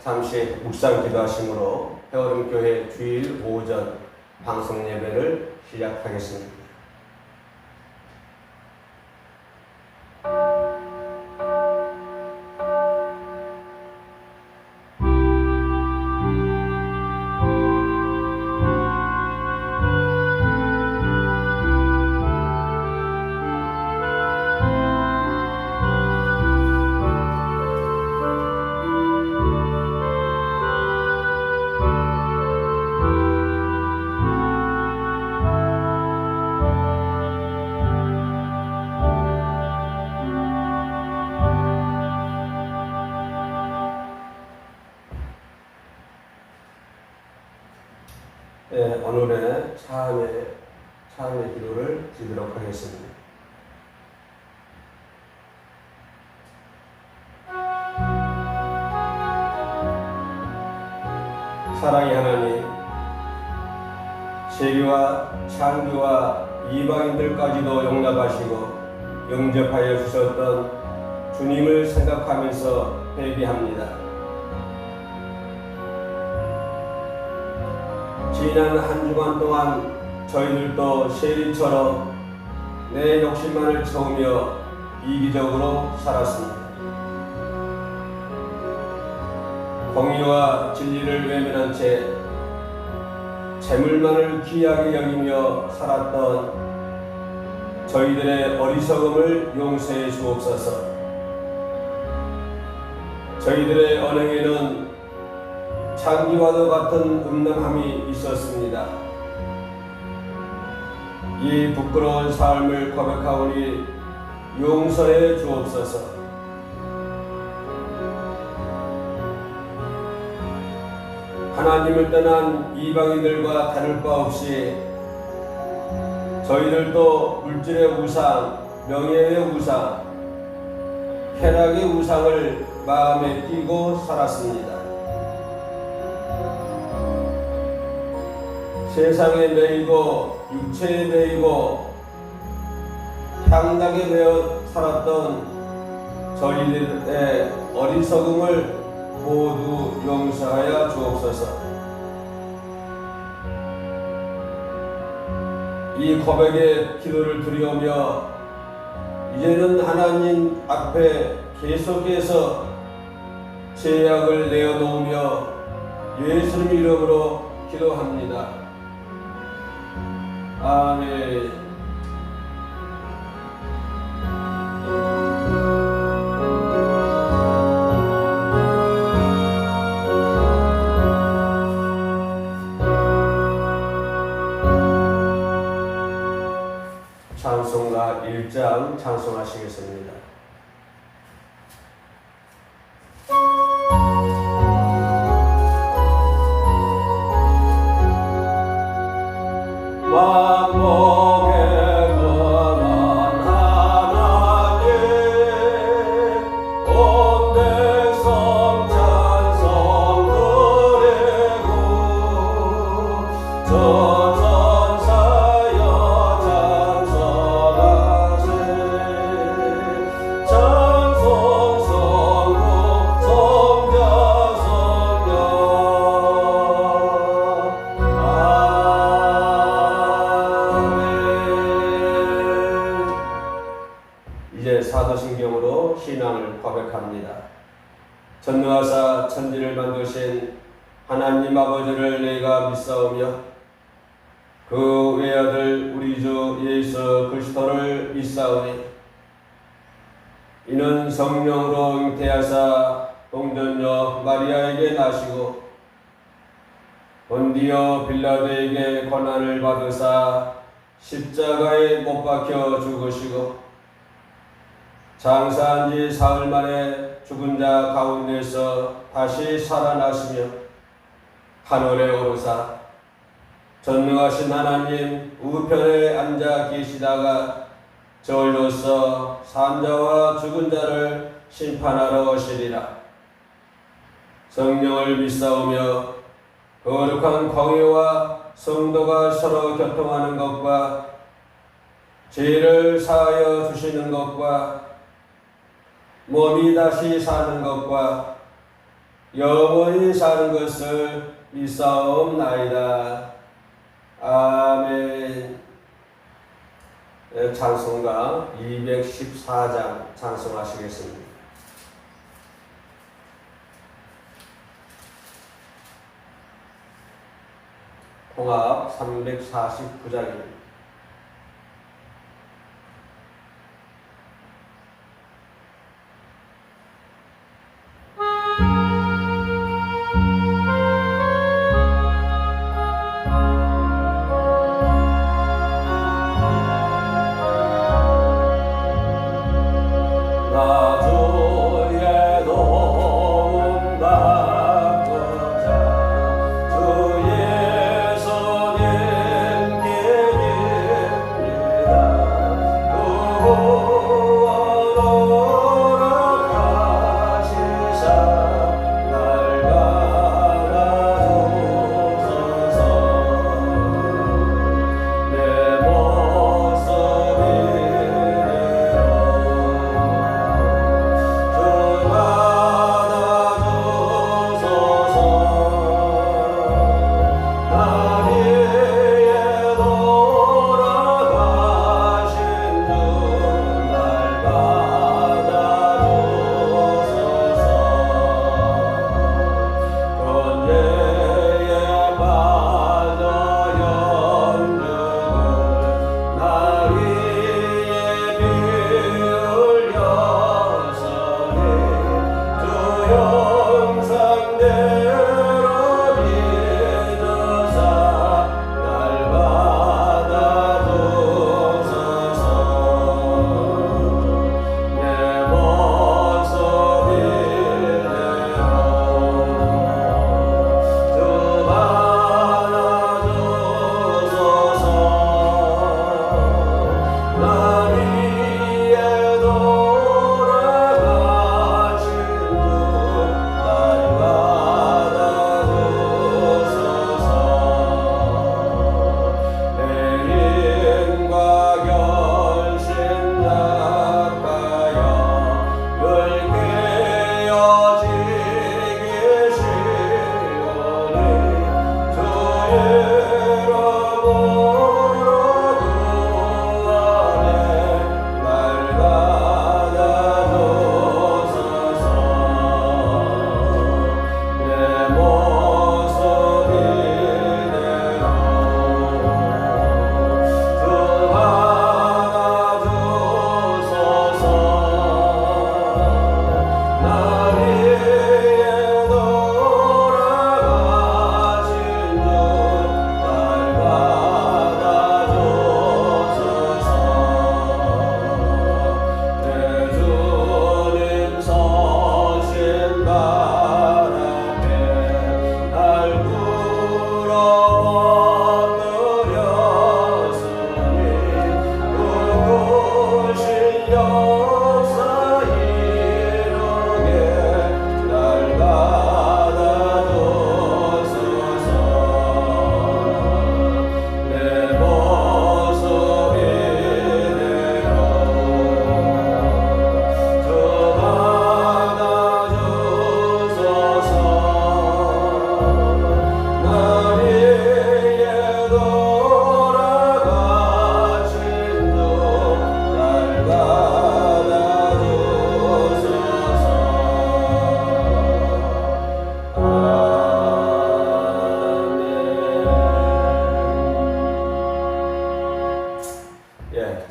잠시 묵상 기도하심으로 해오름교회 주일 오전 방송 예배를 시작하겠습니다. 오늘의 차함의 기도를 드리도록 하겠습니다. 사랑의 하나님, 세계와 창조와 이방인들까지도 용납하시고 영접하여 주셨던 주님을 생각하면서 회개합니다. 지난 한 주간 동안 저희들도 세리처럼 내 욕심만을 채우며 이기적으로 살았습니다. 공의와 진리를 외면한 채 재물만을 귀하게 여기며 살았던 저희들의 어리석음을 용서해 주옵소서. 저희들의 언행에는 창기와도 같은 음란함이 있었습니다. 이 부끄러운 삶을 고백하오니 용서해 주옵소서. 하나님을 떠난 이방인들과 다를 바 없이 저희들도 물질의 우상, 명예의 우상, 쾌락의 우상을 마음에 끼고 살았습니다. 세상에 매이고 육체에 매이고 향락에 매여 살았던 저희들의 어리석음을 모두 용서하여 주옵소서. 이 고백의 기도를 드리오며 이제는 하나님 앞에 계속해서 죄악을 내어놓으며 예수님 이름으로 기도합니다. 아멘. 찬송가 1장 찬송하시겠습니다. 사도신경으로 신앙을 고백합니다. 전능하사 천지를 만드신 하나님 아버지를 내가 믿사오며 그 외아들 우리 주 예수 그리스도를 믿사오니 이는 성령으로 잉태하사 동전녀 마리아에게 나시고 본디오 빌라도에게 고난을 받으사 십자가에 못 박혀 죽으시고 장사한 지 사흘 만에 죽은 자 가운데서 다시 살아나시며 하늘에 오르사 전능하신 하나님 우편에 앉아 계시다가 저울로서 산자와 죽은 자를 심판하러 오시리라. 성령을 믿사오며 거룩한 공의와 성도가 서로 교통하는 것과 죄를 사하여 주시는 것과 몸이 다시 사는 것과 영원히 사는 것을 믿사옵나이다. 아멘. 찬송가 214장 찬송하시겠습니다. 통합 349장입니다. 주 예수님께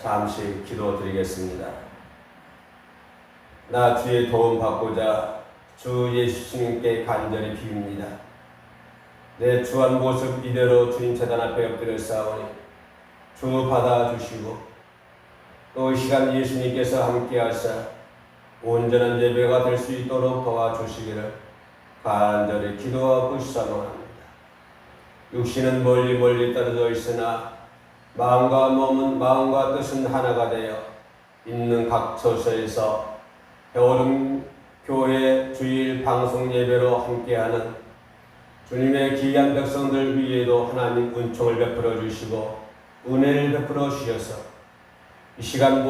잠시 기도드리겠습니다. 나 주의 도움 받고자 주 예수님께 간절히 비웁니다. 내 주한 모습 이대로 주님 제단 앞에 엎드렸사오니 주 받아주시고 또 이 시간 예수님께서 함께하사 온전한 예배가 될 수 있도록 도와주시기를 간절히 기도하고 사모합니다. 육신은 멀리 멀리 떨어져 있으나 마음과 몸은 마음과 뜻은 하나가 되어 있는 각 처소에서 겨울음 교회 주일 방송 예배로 함께하는 주님의 귀한 백성들 위에도 하나님 은총을 베풀어 주시고 은혜를 베풀어 주셔서 이 시간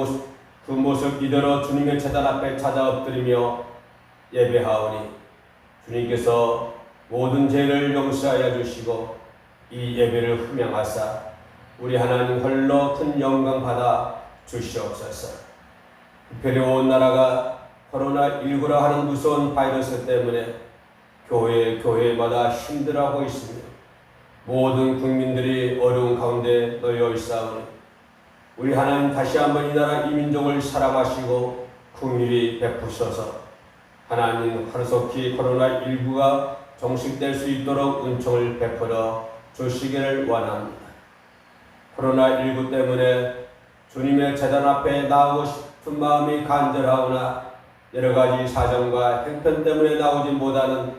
그 모습 이대로 주님의 제단 앞에 찾아 엎드리며 예배하오니 주님께서 모든 죄를 용서하여 주시고 이 예배를 흠양하사 우리 하나님 홀로 큰 영광 받아 주시옵소서. 특별히 온 나라가 코로나19라 하는 무서운 바이러스 때문에 교회마다 힘들어하고 있으며 모든 국민들이 어려운 가운데 놓여 있사오니 우리 하나님 다시 한번 이 나라 이 민족을 사랑하시고 긍휼히 베푸셔서 하나님 하루속히 코로나19가 종식될 수 있도록 은총을 베풀어 주시기를 원합니다. 코로나19 때문에 주님의 제단 앞에 나오고 싶은 마음이 간절하오나 여러 가지 사정과 형편 때문에 나오지 못하는,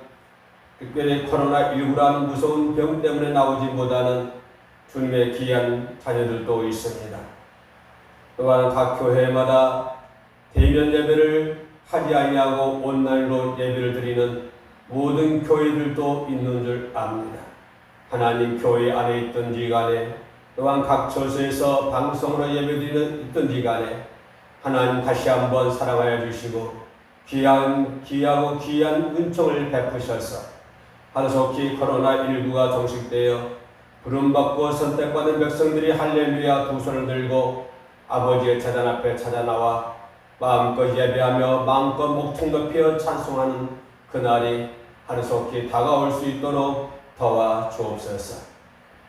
특별히 코로나19라는 무서운 병 때문에 나오지 못하는 주님의 귀한 자녀들도 있습니다. 또한 각 교회마다 대면 예배를 하지 아니하고 온라인으로 예배를 드리는 모든 교회들도 있는 줄 압니다. 하나님 교회 안에 있든지 간에 또한 각 처소에서 방송으로 예배드리는 있든지 간에 하나님 다시 한번 사랑하여 주시고 귀하고 귀한 은총을 베푸셔서 하루속히 코로나19가 종식되어 부름받고 선택받은 백성들이 할렐루야 두 손을 들고 아버지의 제단 앞에 찾아나와 마음껏 예배하며 마음껏 목청 높여 찬송하는 그날이 하루속히 다가올 수 있도록 도와주옵소서.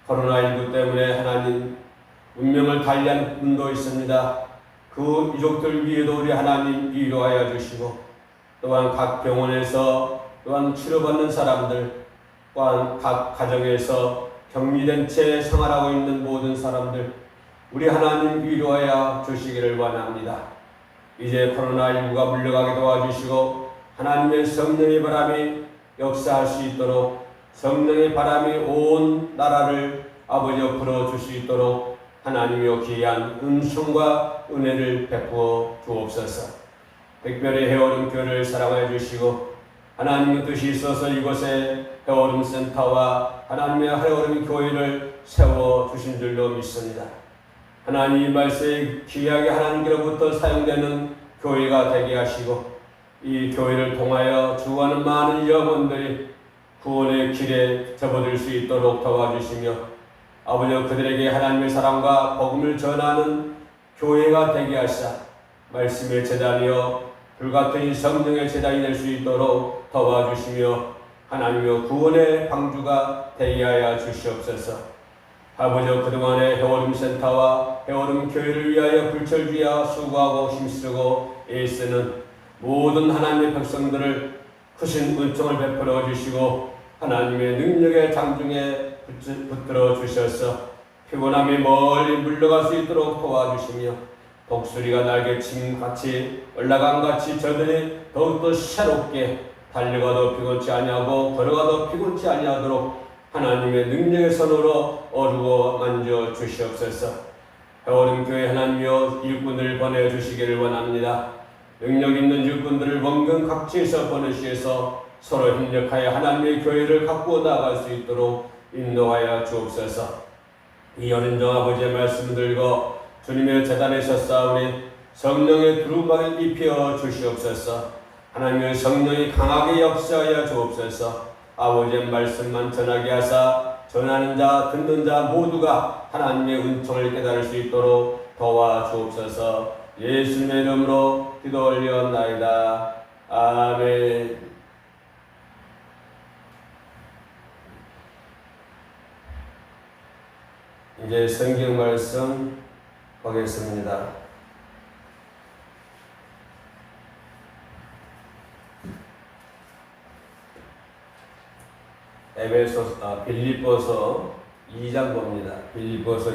코로나19 때문에 하나님 운명을 달리한 분도 있습니다. 그 유족들 위에도 우리 하나님 위로하여 주시고 또한 각 병원에서 또한 치료받는 사람들 또한 각 가정에서 격리된 채 생활하고 있는 모든 사람들 우리 하나님 위로하여 주시기를 원합니다. 이제 코로나19가 물러가게 도와주시고 하나님의 성령의 바람이 역사할 수 있도록 성령의 바람이 온 나라를 아버지 옆으로 줄 수 있도록 하나님의 귀한 은총과 은혜를 베푸어 주옵소서. 특별히 해오름 교회를 사랑하여 주시고 하나님의 뜻이 있어서 이곳에 해오름 센터와 하나님의 해오름 교회를 세워 주신 줄로 믿습니다. 하나님 이 말씀이 귀하게 하나님께로부터 사용되는 교회가 되게 하시고 이 교회를 통하여 주하는 많은 영혼들이 구원의 길에 접어들 수 있도록 도와주시며 아버지 그들에게 하나님의 사랑과 복음을 전하는 교회가 되게 하시사 말씀의 제단이여 불같은 성령의 제단이 될 수 있도록 도와주시며 하나님의 구원의 방주가 되게 하여 주시옵소서. 아버지 그동안의 해오름 센터와 해오름 교회를 위하여 불철주야 수고하고 힘쓰고 애쓰는 모든 하나님의 백성들을 크신 은총을 베풀어 주시고 하나님의 능력의 장중에 붙들어 주셔서 피곤함이 멀리 물러갈 수 있도록 도와주시며 독수리가 날개침같이 올라간같이 저들이 더욱더 새롭게 달려가도 피곤치 아니하고 걸어가도 피곤치 아니하도록 하나님의 능력의 손으로 어루어 만져 주시옵소서. 해오름 교회 하나님이여 일꾼을 보내주시기를 원합니다. 능력 있는 일꾼들을 원근 각지에서 보내주셔서 서로 협력하여 하나님의 교회를 가꾸어 나아갈 수 있도록 인도하여 주옵소서. 이 어린종 아버지의 말씀을 들고 주님의 제단에 섰사오니 성령의 두루마를 입혀 주시옵소서. 하나님의 성령이 강하게 역사하여 주옵소서. 아버지의 말씀만 전하게 하사 전하는 자 듣는 자 모두가 하나님의 은총을 깨달을 수 있도록 도와주옵소서. 예수님의 이름으로 기도 올려옵나이다. 아멘. 이제 성경 말씀 하겠습니다. 빌립보서 2장 봅니다. 빌립보서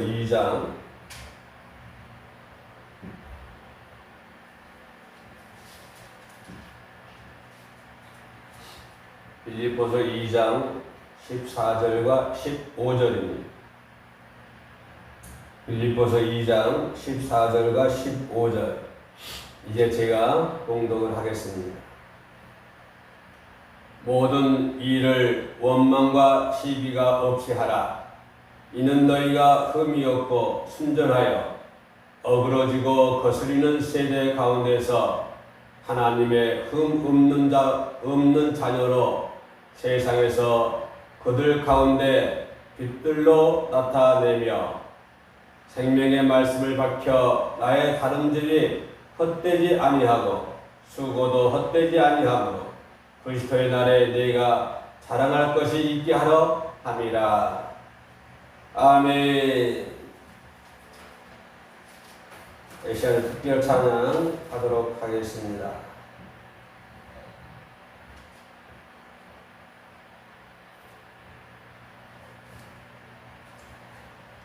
2장 14절과 15절입니다. 빌립보서 2장 14절과 15절. 이제 제가 봉독을 하겠습니다. 모든 일을 원망과 시비가 없이 하라. 이는 너희가 흠이 없고 순전하여 어그러지고 거스리는 세대 가운데서 하나님의 흠 없는 자녀로 세상에서 그들 가운데 빛들로 나타내며 생명의 말씀을 밝혀 나의 다름질이 헛되지 아니하고 수고도 헛되지 아니하므로 그리스도의 날에 내가 자랑할 것이 있게 하러 함이라. 아멘. 이 시간에 특별 찬양 하도록 하겠습니다.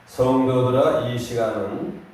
성도들아, 이 시간은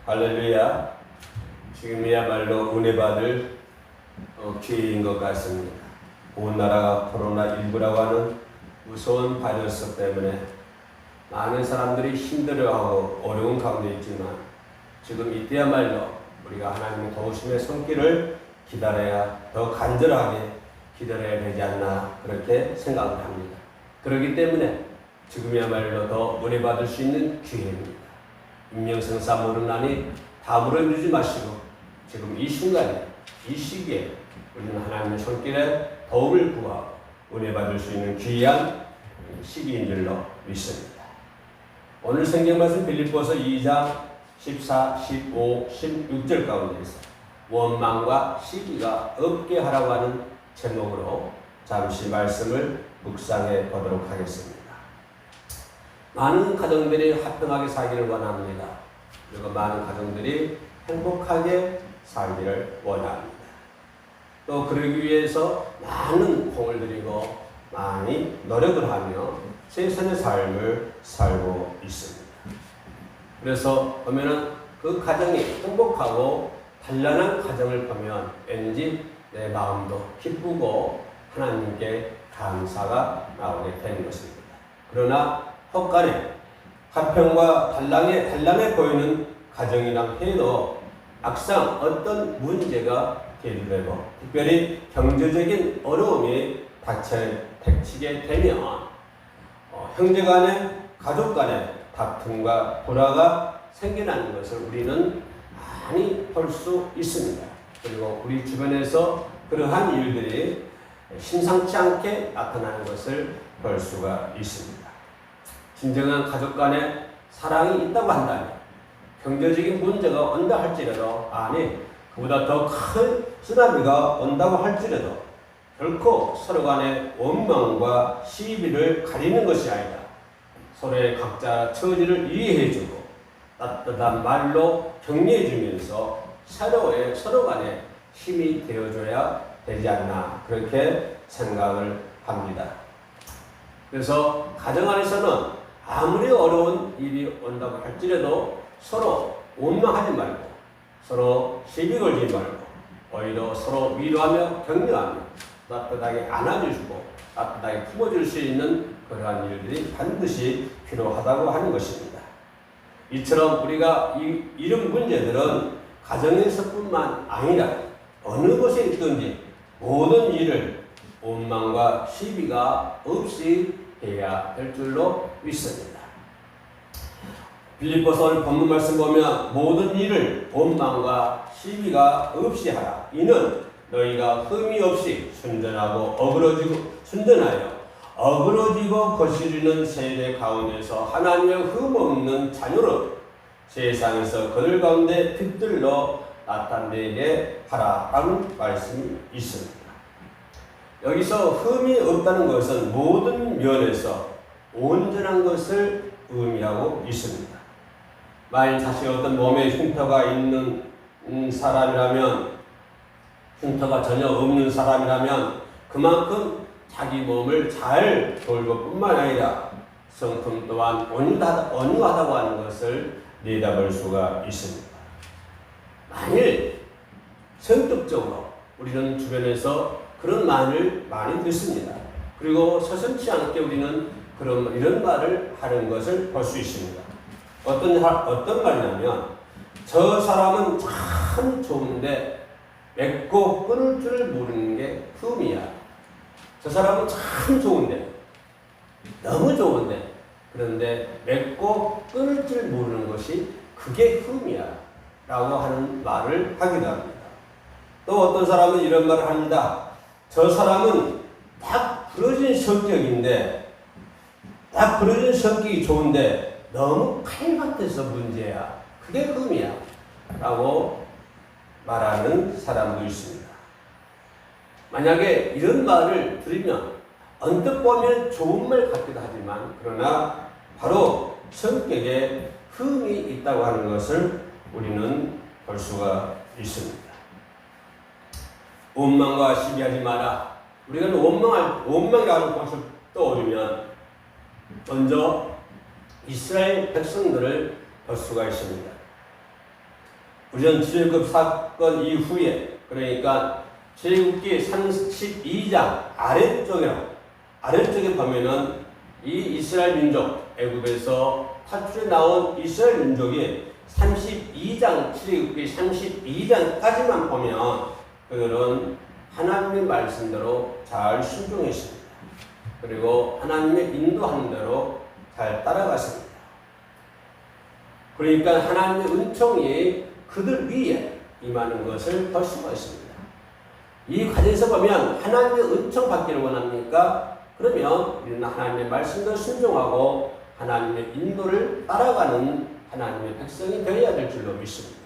할렐루야. 지금이야말로 은혜 받을 기회인 것 같습니다. 온 나라가 코로나19라고 하는 무서운 바이러스 때문에 많은 사람들이 힘들어하고 어려운 가운데 있지만 지금 이때야말로 우리가 하나님의 도우심의 손길을 기다려야 더 간절하게 기다려야 되지 않나 그렇게 생각을 합니다. 그렇기 때문에 지금이야말로 더 은혜 받을 수 있는 기회입니다. 임명성사 모르나니 다물어 주지 마시고 지금 이 순간에 이 시기에 우리는 하나님의 손길에 도움을 구하고 은혜 받을 수 있는 귀한 시기인 줄로 믿습니다. 오늘 성경 말씀 빌립보서 2장 14, 15, 16절 가운데서 원망과 시기가 없게 하라고 하는 제목으로 잠시 말씀을 묵상해 보도록 하겠습니다. 많은 가정들이 화평하게 살기를 원합니다. 그리고 많은 가정들이 행복하게 살기를 원합니다. 또 그러기 위해서 많은 공을 들이고 많이 노력을 하며 최선의 삶을 살고 있습니다. 그래서 보면은 그 가정이 행복하고 단란한 가정을 보면 왠지 내 마음도 기쁘고 하나님께 감사가 나오게 되는 것입니다. 그러나 헛간에 화평과 단란해 보이는 가정이라 해도 막상 어떤 문제가 대두되고 특별히 경제적인 어려움이 닥치게 되면 형제간에 가족간에 다툼과 불화가 생겨나는 것을 우리는 많이 볼 수 있습니다. 그리고 우리 주변에서 그러한 일들이 심상치 않게 나타나는 것을 볼 수가 있습니다. 진정한 가족 간에 사랑이 있다고 한다면 경제적인 문제가 온다 할지라도 아니 그보다 더 큰 쓰나미가 온다고 할지라도 결코 서로 간의 원망과 시비를 가리는 것이 아니라 서로의 각자 처지를 이해해주고 따뜻한 말로 격려해주면서 서로 간에 힘이 되어줘야 되지 않나 그렇게 생각을 합니다. 그래서 가정 안에서는 아무리 어려운 일이 온다고 할지라도 서로 원망하지 말고 서로 시비 걸지 말고 오히려 서로 위로하며 격려하며 따뜻하게 안아주시고 따뜻하게 품어줄 수 있는 그러한 일들이 반드시 필요하다고 하는 것입니다. 이처럼 우리가 이런 문제들은 가정에서뿐만 아니라 어느 곳에 있든지 모든 일을 원망과 시비가 없이 해야 될 줄로 믿습니다. 빌립보서 오늘 본문 말씀 보면 모든 일을 원망과 시비가 없이 하라. 이는 너희가 흠이 없이 순전하여 어그러지고 거스리는 세대 가운데서 하나님의 흠 없는 자녀로 세상에서 그들 가운데 빛들로 나타내게 하라라는 말씀이 있습니다. 여기서 흠이 없다는 것은 모든 면에서 온전한 것을 의미하고 있습니다. 만일 자신이 어떤 몸에 흉터가 있는 사람이라면 흉터가 전혀 없는 사람이라면 그만큼 자기 몸을 잘 돌볼 뿐만 아니라 성품 또한 온유하다고 하는 것을 내다볼 수가 있습니다. 만일 성격적으로 우리는 주변에서 그런 말을 많이 듣습니다. 그리고 서슴지 않게 우리는 이런 말을 하는 것을 볼 수 있습니다. 어떤 말이냐면 저 사람은 참 좋은데 맺고 끊을 줄 모르는 게 흠이야. 저 사람은 참 좋은데 너무 좋은데 그런데 맺고 끊을 줄 모르는 것이 그게 흠이야 라고 하는 말을 하기도 합니다. 또 어떤 사람은 이런 말을 합니다. 저 사람은 딱 부러진 성격인데 딱 부러진 성격이 좋은데 너무 칼 같아서 문제야. 그게 흠이야 라고 말하는 사람도 있습니다. 만약에 이런 말을 들으면 언뜻 보면 좋은 말 같기도 하지만 그러나 바로 성격에 흠이 있다고 하는 것을 우리는 볼 수가 있습니다. 원망과 시비하지 마라. 우리가 원망이라는 것을 떠올리면 먼저 이스라엘 백성들을 볼 수가 있습니다. 우리는 출애굽 사건 이후에 그러니까 출애굽기 32장 아래쪽에 보면은 이 이스라엘 민족 애굽에서 탈출해 나온 이스라엘 민족이 32장 출애굽기 32장까지만 보면 그들은 하나님의 말씀대로 잘 순종했습니다. 그리고 하나님의 인도하는 대로 잘 따라갔습니다. 그러니까 하나님의 은총이 그들 위에 임하는 것을 볼 수가 있습니다. 이 과정에서 보면 하나님의 은총 받기를 원합니까? 그러면 우리는 하나님의 말씀대로 순종하고 하나님의 인도를 따라가는 하나님의 백성이 되어야 될 줄로 믿습니다.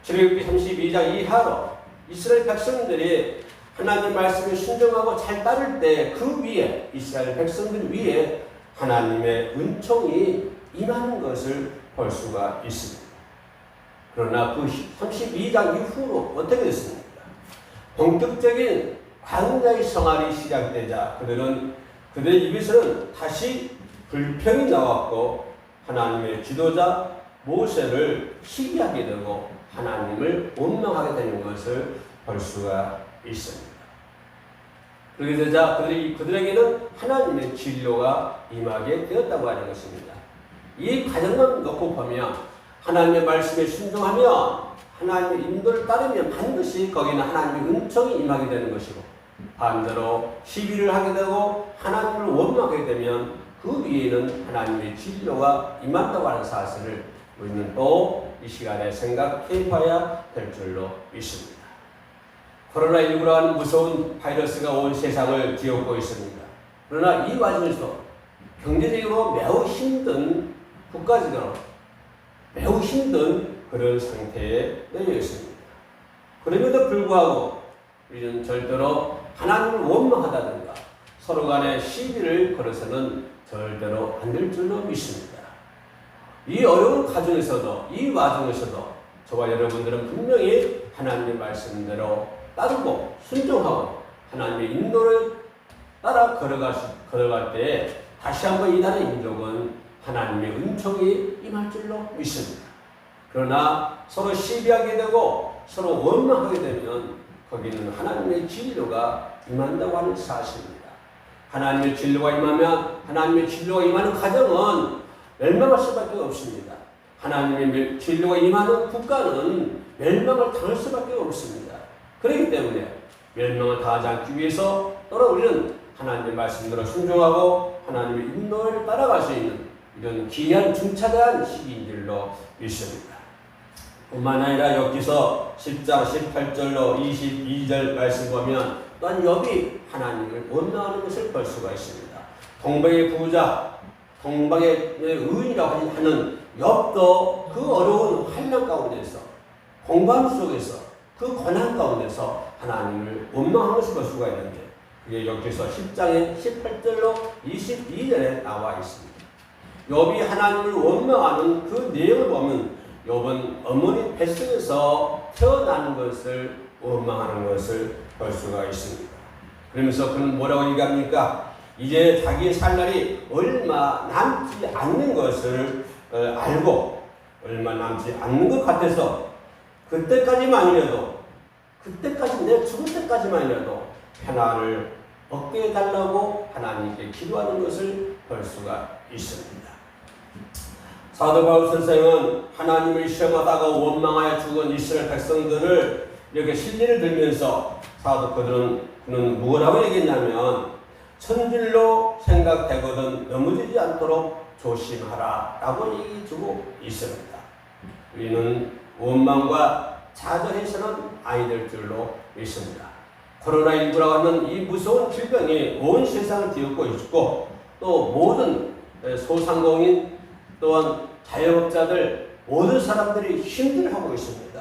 출애굽기 32장 이하로 이스라엘 백성들이 하나님의 말씀에 순종하고 잘 따를 때 그 위에 이스라엘 백성들 위에 하나님의 은총이 임하는 것을 볼 수가 있습니다. 그러나 그 32장 이후로 어떻게 됐습니까? 본격적인 광야의 생활이 시작되자 그들의 입에서는 다시 불평이 나왔고 하나님의 지도자 모세를 시기하게 되고 하나님을 원망하게 되는 것을 볼 수가 있습니다. 그렇게 되자 그들에게는 하나님의 진료가 임하게 되었다고 하는 것입니다. 이 과정만 놓고 보면 하나님의 말씀에 순종하면 하나님의 인도를 따르면 반드시 거기는 하나님의 은총이 임하게 되는 것이고 반대로 시비를 하게 되고 하나님을 원망하게 되면 그 위에는 하나님의 진료가 임한다고 하는 사실을 우리는 또 이 시간에 생각해 봐야 될 줄로 믿습니다. 코로나19라는 무서운 바이러스가 온 세상을 뒤엎고 있습니다. 그러나 이 와중에서 경제적으로 매우 힘든 국가적으로 매우 힘든 그런 상태에 놓여 있습니다. 그럼에도 불구하고 우리는 절대로 하나님을 원망하다든가 서로 간에 시비를 걸어서는 절대로 안 될 줄로 믿습니다. 이 어려운 가정에서도 이 와중에서도 저와 여러분들은 분명히 하나님의 말씀대로 따르고 순종하고 하나님의 인도를 따라 걸어갈 때에 다시 한번 이 나라의 민족은 하나님의 은총이 임할 줄로 믿습니다. 그러나 서로 시비하게 되고 서로 원망하게 되면 거기는 하나님의 진료가 임한다고 하는 사실입니다. 하나님의 진료가 임하면 하나님의 진료가 임하는 가정은 멸망할 수밖에 없습니다. 하나님의 진료가 임하는 국가는 멸망을 당할 수밖에 없습니다. 그렇기 때문에 멸망을 당하지 않기 위해서 또한 우리는 하나님의 말씀대로 순종하고 하나님의 인도를 따라갈 수 있는 이런 귀한 중차대한 시기인 줄로 믿습니다. 뿐만 아니라 여기서 10장 18절로 22절 말씀 보면 또한 욥이 하나님을 원망하는 것을 볼 수가 있습니다. 동방의 부자, 동방의 의인이라고 하는 욥도 그 어려운 환난 가운데서 공방 속에서 그 고난 가운데서 하나님을 원망하는 것을 볼 수가 있는데 그게 여기서 10장의 18절로 22절에 나와 있습니다. 욥이 하나님을 원망하는 그 내용을 보면 욥은 어머니 뱃속에서 태어나는 것을 원망하는 것을 볼 수가 있습니다. 그러면서 그는 뭐라고 얘기합니까? 이제 자기의 살 날이 얼마 남지 않는 것을 알고 얼마 남지 않는 것 같아서 그때까지만이라도 내 죽을 때까지만이라도 평안을 얻게 해달라고 하나님께 기도하는 것을 볼 수가 있습니다. 사도 바울 선생은 하나님을 시험하다가 원망하여 죽은 이스라엘 백성들을 이렇게 신뢰를 들면서 그는 뭐라고 얘기했냐면 천질로 생각되거든 넘어지지 않도록 조심하라 라고 얘기해주고 있습니다. 우리는 원망과 좌절해서는 아니 될 줄로 믿습니다. 코로나19라고 하는 이 무서운 질병이 온 세상을 뒤엎고 있고 또 모든 소상공인 또한 자영업자들 모든 사람들이 힘들어하고 있습니다.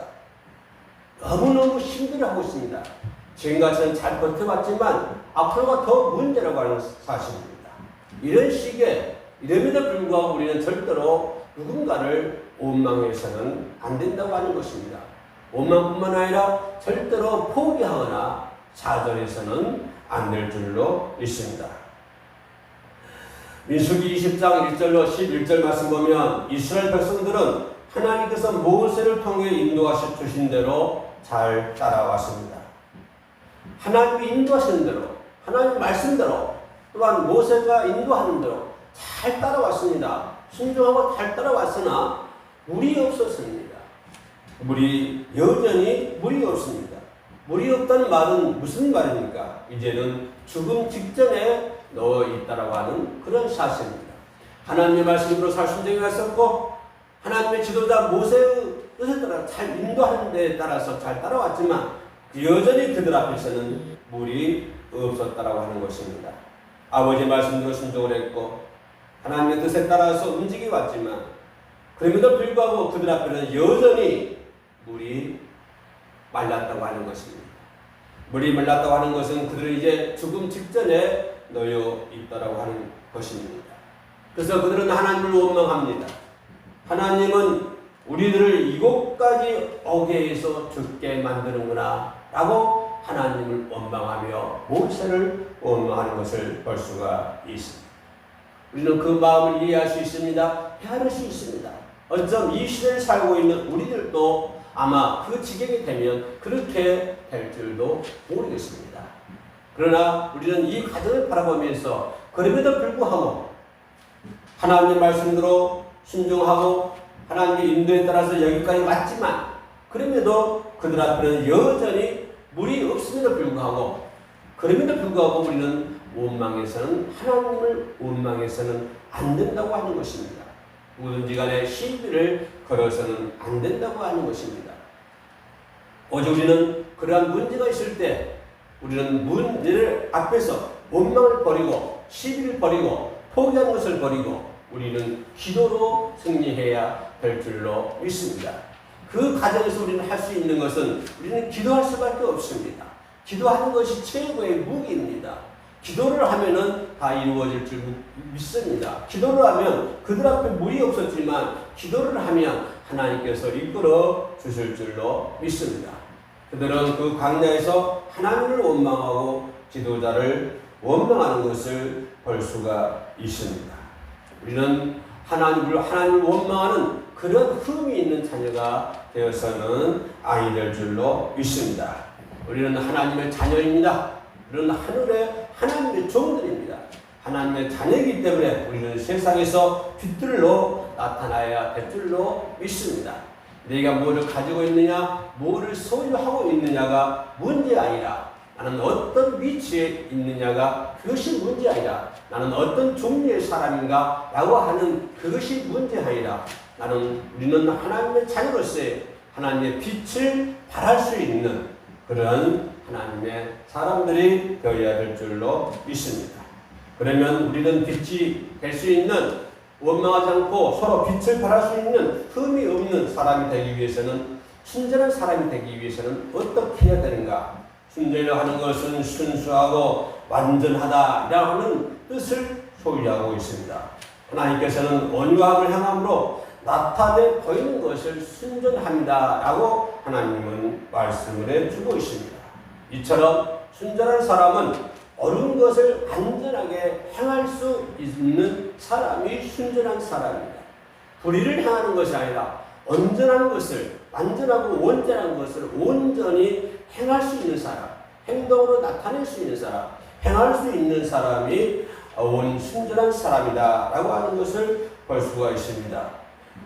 너무너무 힘들어하고 있습니다. 지금까지는 잘 버텨왔지만 앞으로가 더 문제라고 하는 사실입니다. 이름에도 불구하고 우리는 절대로 누군가를 원망해서는 안 된다고 하는 것입니다. 원망뿐만 아니라 절대로 포기하거나 좌절해서는 안 될 줄로 믿습니다. 민수기 20장 1절로 11절 말씀 보면 이스라엘 백성들은 하나님께서 모세를 통해 인도하시 주신 대로 잘 따라왔습니다. 하나님이 인도하시는 대로 하나님 말씀대로 또한 모세가 인도하는 대로 잘 따라왔습니다. 순종하고 잘 따라왔으나 물이 없었습니다. 여전히 물이 없습니다. 물이 없다는 말은 무슨 말입니까? 이제는 죽음 직전에 넣어 있다라고 하는 그런 사실입니다. 하나님의 말씀으로 살 순종이 왔었고 하나님의 지도자 모세의 뜻에 따라 잘 인도하는 데에 따라서 잘 따라왔지만 여전히 그들 앞에서는 물이 없었다라고 하는 것입니다. 아버지의 말씀대로 순종을 했고 하나님의 뜻에 따라서 움직이 왔지만 그럼에도 불구하고 그들 앞에는 여전히 물이 말랐다고 하는 것입니다. 물이 말랐다고 하는 것은 그들은 이제 죽음 직전에 놓여 있다라고 하는 것입니다. 그래서 그들은 하나님을 원망합니다. 하나님은 우리들을 이곳까지 오게 해서 죽게 만드는구나 라고 하나님을 원망하며 모세를 원망하는 것을 볼 수가 있습니다. 우리는 그 마음을 이해할 수 있습니다. 헤아릴 수 있습니다. 어쩜 이 시대를 살고 있는 우리들도 아마 그 지경이 되면 그렇게 될 줄도 모르겠습니다. 그러나 우리는 이 과정을 바라보면서 그럼에도 불구하고 하나님의 말씀대로 순종하고 하나님의 인도에 따라서 여기까지 왔지만 그럼에도 그들 앞에는 여전히 물이 없음에도 불구하고 그럼에도 불구하고 우리는 원망해서는 하나님을 원망해서는 안 된다고 하는 것입니다. 누구든지 간에 시비를 걸어서는 안 된다고 하는 것입니다. 오직 우리는 그러한 문제가 있을 때 우리는 문제를 앞에서 원망을 버리고 시비를 버리고 포기한 것을 버리고 우리는 기도로 승리해야 될 줄로 믿습니다. 그 과정에서 우리는 할 수 있는 것은 우리는 기도할 수밖에 없습니다. 기도하는 것이 최고의 무기입니다. 기도를 하면은 다 이루어질 줄 믿습니다. 기도를 하면 그들 앞에 물이 없었지만 기도를 하면 하나님께서 이끌어 주실 줄로 믿습니다. 그들은 그 광야에서 하나님을 원망하고 지도자를 원망하는 것을 볼 수가 있습니다. 우리는 하나님을 원망하는 그런 흠이 있는 자녀가 되어서는 아니 될 줄로 믿습니다. 우리는 하나님의 자녀입니다. 우리는 하늘의 하나님의 종들입니다. 하나님의 자녀이기 때문에 우리는 세상에서 빛들로 나타나야 될 줄로 믿습니다. 내가 뭐를 가지고 있느냐, 뭐를 소유하고 있느냐가 문제 아니라 나는 어떤 위치에 있느냐가 그것이 문제 아니라 나는 어떤 종류의 사람인가 라고 하는 그것이 문제 아니라 우리는 하나님의 자녀로서의 하나님의 빛을 발할 수 있는 그런 하나님의 사람들이 되어야 될 줄로 믿습니다. 그러면 우리는 빛이 될 수 있는 원망하지 않고 서로 빛을 발할 수 있는 흠이 없는 사람이 되기 위해서는 순전한 사람이 되기 위해서는 어떻게 해야 되는가? 순전이라고 하는 것은 순수하고 완전하다라고 하는 뜻을 소유하고 있습니다. 하나님께서는 온유함을 향함으로 나타내 보이는 것을 순전합니다라고 하나님은 말씀을 해주고 있습니다. 이처럼 순전한 사람은 옳은 것을 안전하게 행할 수 있는 사람이 순전한 사람입니다. 불의를 행하는 것이 아니라 온전한 것을, 완전하고 온전한 것을 온전히 행할 수 있는 사람, 행동으로 나타낼 수 있는 사람, 행할 수 있는 사람이 순전한 사람이다 라고 하는 것을 볼 수가 있습니다.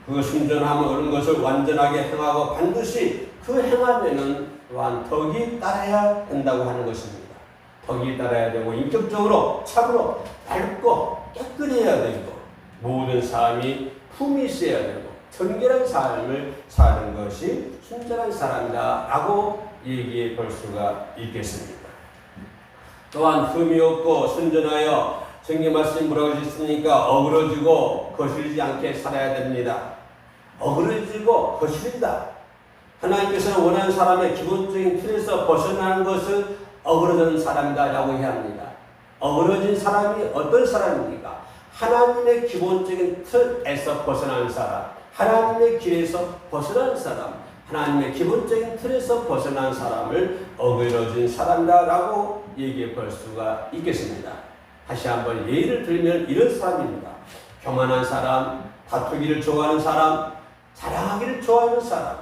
그 순전함 옳은 것을 완전하게 행하고 반드시 그 행함에는 또한 덕이 따라야 된다고 하는 것입니다. 덕이 따라야 되고 인격적으로 참으로 밝고 깨끗해야 되고 모든 사람이 품이 있어야 되고 정결한 삶을 사는 것이 순전한 사람이다 라고 얘기해 볼 수가 있겠습니다. 또한 흠이 없고 순전하여 성경 말씀이 뭐라고 하셨습니까? 어그러지고 거슬리지 않게 살아야 됩니다. 어그러지고 거슬린다. 하나님께서는 원하는 사람의 기본적인 틀에서 벗어나는 것을 어그러진 사람이다 라고 해야 합니다. 어그러진 사람이 어떤 사람입니까? 하나님의 기본적인 틀에서 벗어나는 사람, 하나님의 길에서 벗어나는 사람, 하나님의 기본적인 틀에서 벗어난 사람을 어그러진 사람이다 라고 얘기해 볼 수가 있겠습니다. 다시 한번 예를 들면 이런 사람입니다. 교만한 사람, 다투기를 좋아하는 사람, 자랑하기를 좋아하는 사람,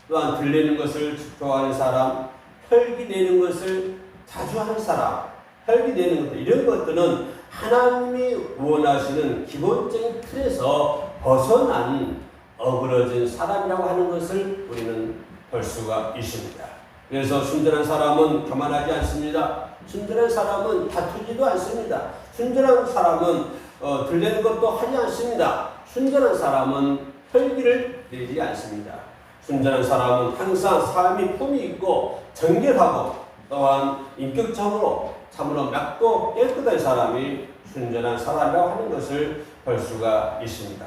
또한 들리는 것을 좋아하는 사람, 혈기 내는 것을 자주 하는 사람, 혈기 내는 것들, 이런 것들은 하나님이 원하시는 기본적인 틀에서 벗어난 어그러진 사람이라고 하는 것을 우리는 볼 수가 있습니다. 그래서 순전한 사람은 교만하지 않습니다. 순전한 사람은 다투지도 않습니다. 순전한 사람은 들리는 것도 하지 않습니다. 순전한 사람은 혈기를 내지 않습니다. 순전한 사람은 항상 삶이 품이 있고 정결하고 또한 인격적으로 참으로 맑고 깨끗한 사람이 순전한 사람이라고 하는 것을 볼 수가 있습니다.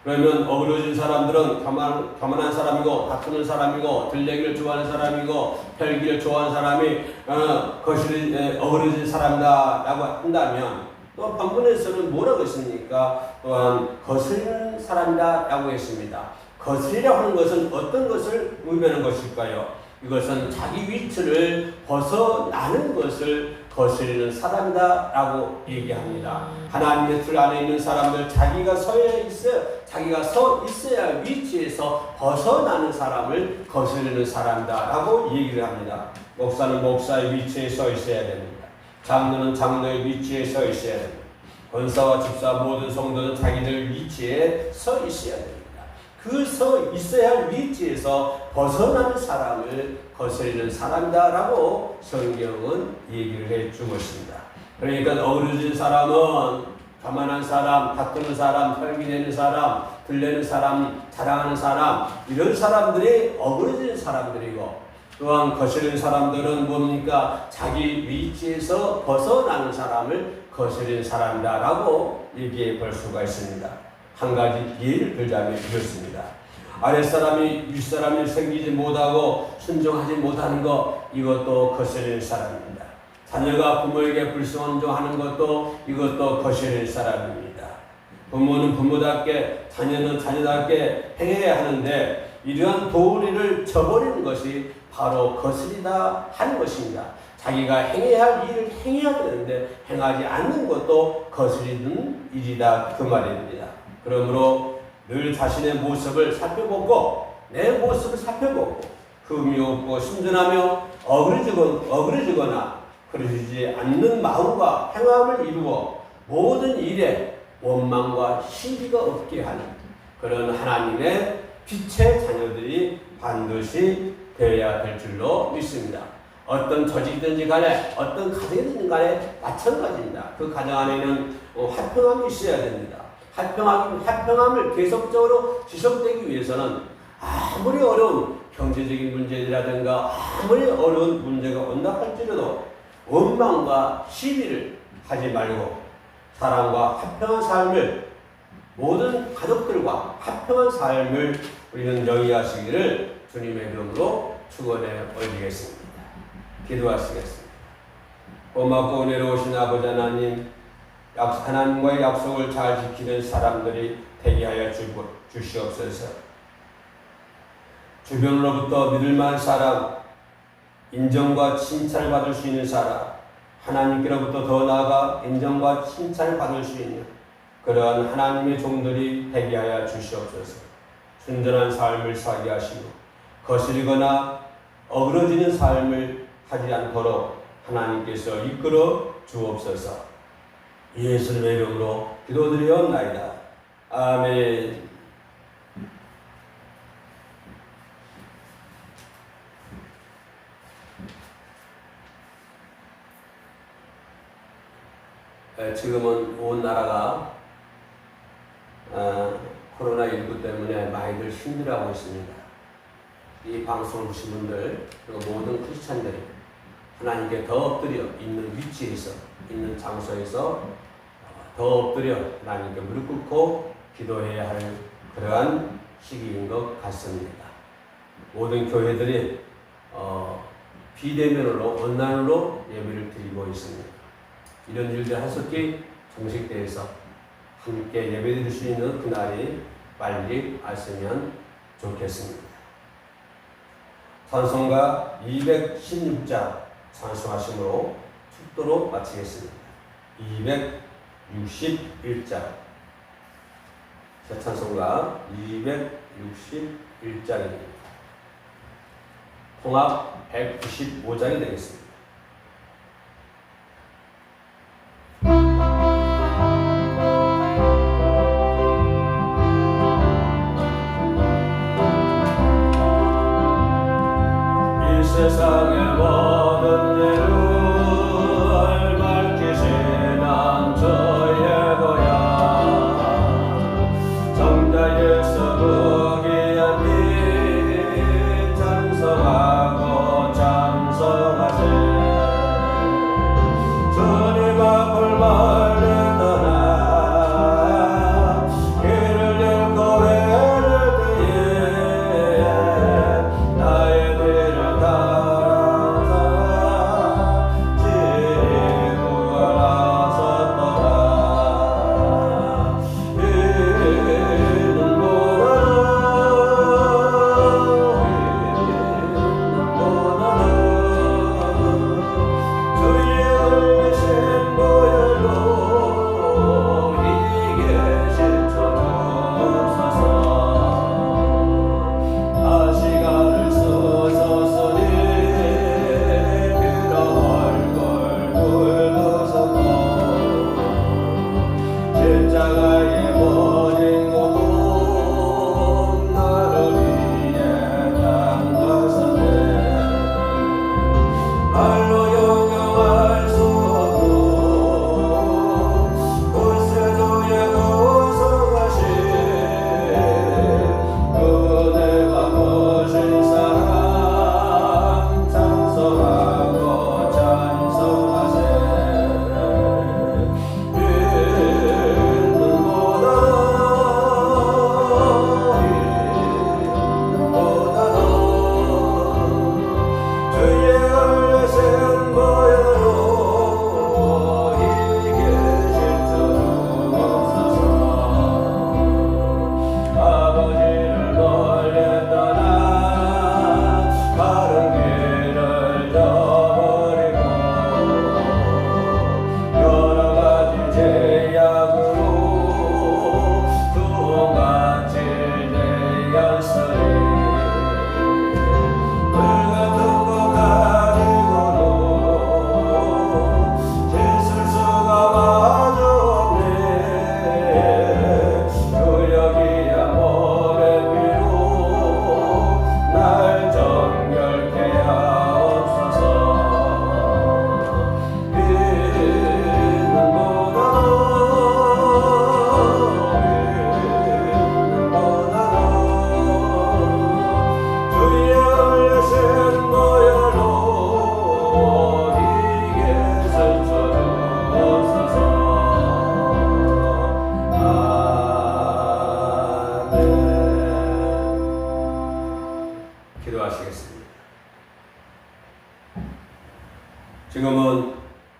그러면 어그러진 사람들은 교만한 사람이고 다투는 사람이고 들레기를 좋아하는 사람이고 혈기를 좋아하는 사람이 어그러진 사람이다 라고 한다면 또 본문에서는 뭐라고 했습니까? 또한 거스르는 사람이다 라고 했습니다. 거스리라고 하는 것은 어떤 것을 의미하는 것일까요? 이것은 자기 위치를 벗어나는 것을 거스리는 사람이다 라고 얘기합니다. 하나님의 틀 안에 있는 사람들, 자기가 서 있어야 할 위치에서 벗어나는 사람을 거스리는 사람이다 라고 얘기를 합니다. 목사는 목사의 위치에 서 있어야 됩니다. 장로는 장로의 위치에 서 있어야 됩니다. 권사와 집사 모든 성도는 자기들 위치에 서 있어야 됩니다. 그 서 있어야 할 위치에서 벗어나는 사람을 거스리는 사람이다 라고 성경은 얘기를 해 주고 있습니다. 그러니까 어그러진 사람은 교만한 사람, 다투는 사람, 혈기내는 사람, 들레는 사람, 자랑하는 사람, 이런 사람들이 어그러진 사람들이고, 또한 거스리는 사람들은 뭡니까? 자기 위치에서 벗어나는 사람을 거스리는 사람이다 라고 얘기해 볼 수가 있습니다. 한 가지 예를 들자면 이렇습니다. 아랫사람이 윗사람이 생기지 못하고 순종하지 못하는 것, 이것도 거스리는 사람입니다. 자녀가 부모에게 불순종하는 것도 이것도 거스리는 사람입니다. 부모는 부모답게, 자녀는 자녀답게 행해야 하는데 이러한 도리를 저버리는 것이 바로 거스리다 하는 것입니다. 자기가 행해야 할 일을 행해야 되는데 행하지 않는 것도 거스리는 일이다 그 말입니다. 그러므로 늘 자신의 모습을 살펴보고 내 모습을 살펴보고 흠이 없고 순전하며 어그러지거나 그러지 않는 마음과 행함을 이루어 모든 일에 원망과 시비가 없게 하는 그런 하나님의 빛의 자녀들이 반드시 되어야 될 줄로 믿습니다. 어떤 조직이든지 간에 어떤 가정이든지 간에 마찬가지입니다. 그 가정 안에는 화평함이 있어야 됩니다. 화평함을 계속적으로 지속되기 위해서는 아무리 어려운 경제적인 문제라든가 아무리 어려운 문제가 온다 할지라도 원망과 시비를 하지 말고 사랑과 화평한 삶을, 모든 가족들과 화평한 삶을 우리는 영위하시기를 주님의 이름으로 축원해 올리겠습니다. 기도하시겠습니다. 고맙고 은혜로우신 아버지 하나님, 하나님과의 약속을 잘 지키는 사람들이 되게 하여 주시옵소서. 주변으로부터 믿을만한 사람, 인정과 칭찬을 받을 수 있는 사람, 하나님께로부터 더 나아가 인정과 칭찬을 받을 수 있는 그러한 하나님의 종들이 되게 하여 주시옵소서. 순전한 삶을 살게 하시고 거스리거나 어그러지는 삶을 하지 않도록 하나님께서 이끌어 주옵소서. 예수님의 이름으로 기도드리옵나이다. 아멘. 지금은 온 나라가 코로나19 때문에 많이들 힘들어하고 있습니다. 이 방송을 보신 분들, 그리고 모든 크리스찬들이 하나님께 더 엎드려 있는 위치에서, 있는 장소에서 더 엎드려 하나님께 무릎 꿇고 기도해야 할 그러한 시기인 것 같습니다. 모든 교회들이 비대면으로 온라인으로 예배를 드리고 있습니다. 이런 일들 하셨기 정식대에서 함께 예배드릴 수 있는 그날이 빨리 왔으면 좋겠습니다. 찬송가 216장 찬송하심으로 축도로 마치겠습니다. 261장 새 찬송가 261장입니다. 통합 195장이 되겠습니다. 세상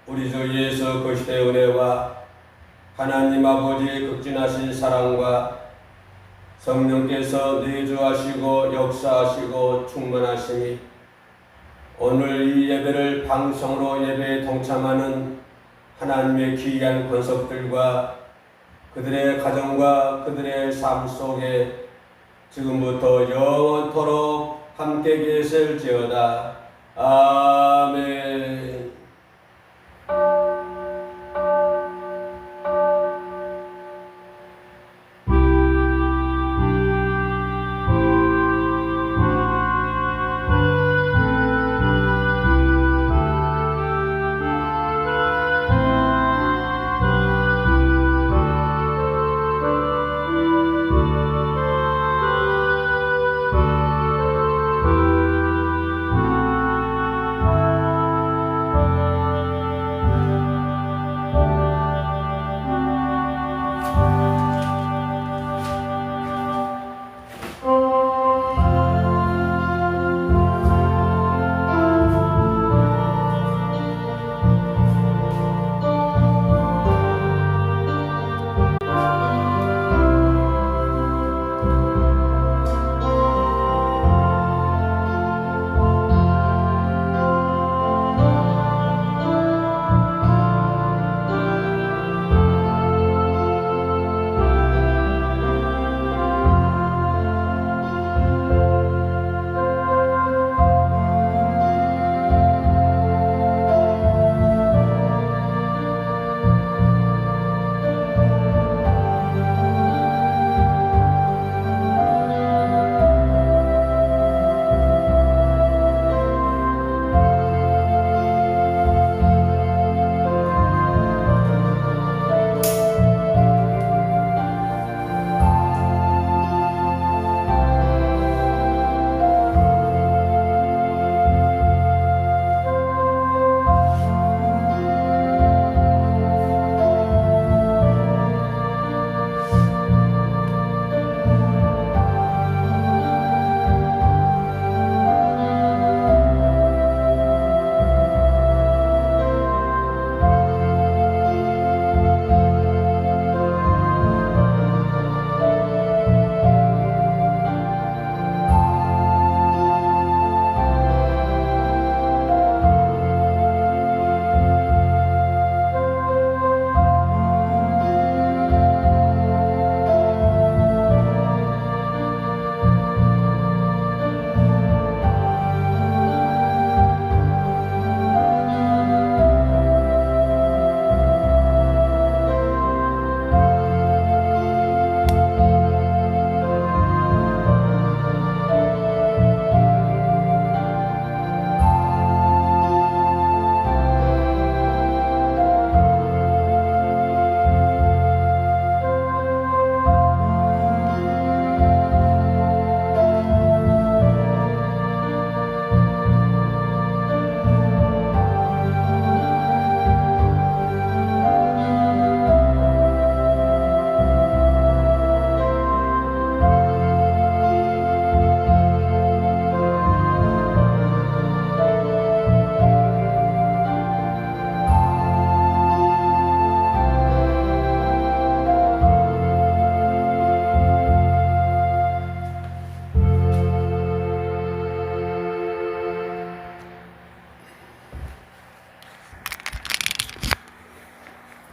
우리 주 예수 그리스도의 은혜와 하나님 아버지의 극진하신 사랑과 성령께서 내주하시고 역사하시고 충만하심이 오늘 이 예배를 방송으로 예배에 동참하는 하나님의 귀한 권속들과 그들의 가정과 그들의 삶 속에 지금부터 영원토록 함께 계실지어다. 아멘.